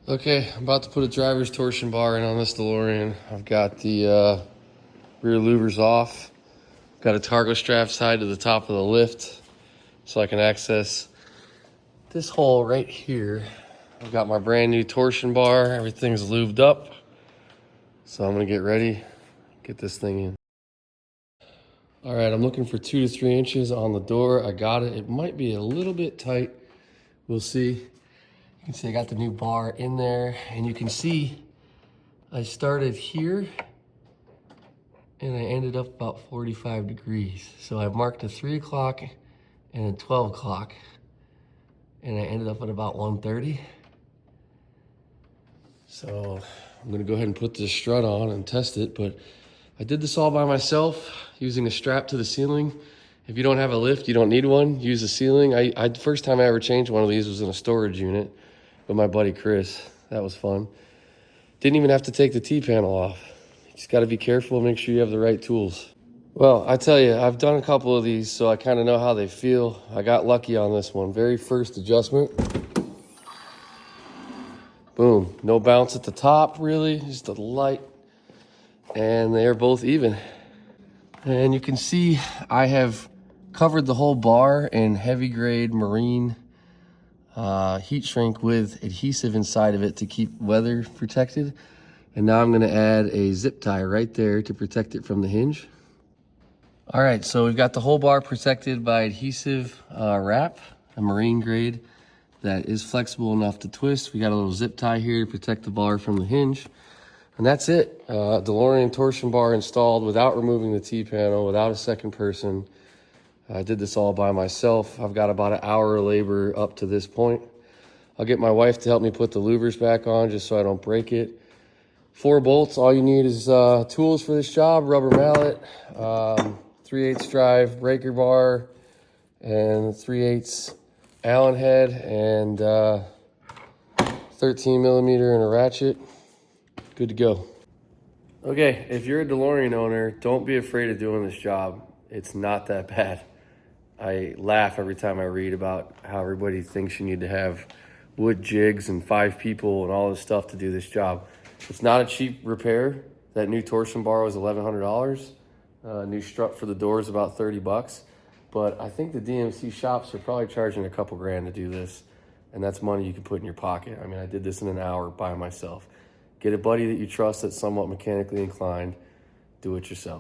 Okay, I'm about to put a driver's torsion bar in on this DeLorean. I've got the rear louvers off. Got a cargo strap tied to the top of the lift so I can access this hole right here. I've got my brand new torsion bar. Everything's lubed up. So I'm gonna get ready, get this thing in. All right, I'm looking for 2 to 3 inches on the door. I got it. It might be a little bit tight. We'll see. You can see I got the new bar in there, and you can see I started here and I ended up about 45 degrees. So I marked a 3 o'clock and a 12 o'clock, and I ended up at about 1:30. So I'm gonna go ahead and put this strut on and test it, but I did this all by myself using a strap to the ceiling. If you don't have a lift, you don't need one, use the ceiling. The first time I ever changed one of these was in a storage unit with my buddy Chris. That was fun. Didn't even have to take the T-panel off. You just gotta be careful and make sure you have the right tools. Well, I tell you, I've done a couple of these, so I kind of know how they feel. I got lucky on this one. Very first adjustment. Boom, no bounce at the top really, just a light. And they're both even. And you can see I have covered the whole bar in heavy grade marine heat shrink with adhesive inside of it to keep weather protected. And now I'm gonna add a zip tie right there to protect it from the hinge. All right, so we've got the whole bar protected by adhesive wrap, a marine grade that is flexible enough to twist. We got a little zip tie here to protect the bar from the hinge. And that's it. DeLorean torsion bar installed without removing the T-panel, without a second person. I did this all by myself. I've got about an hour of labor up to this point. I'll get my wife to help me put the louvers back on just so I don't break it. 4 bolts, all you need is tools for this job, rubber mallet, 3/8 drive breaker bar, and 3/8 Allen head, and 13 millimeter and a ratchet. Good to go. Okay, if you're a DeLorean owner, don't be afraid of doing this job. It's not that bad. I laugh every time I read about how everybody thinks you need to have wood jigs and 5 people and all this stuff to do this job. It's not a cheap repair. That new torsion bar was $1,100. New strut for the door is about 30 bucks. But I think the DMC shops are probably charging a couple grand to do this. And that's money you can put in your pocket. I mean, I did this in an hour by myself. Get a buddy that you trust that's somewhat mechanically inclined. Do it yourself.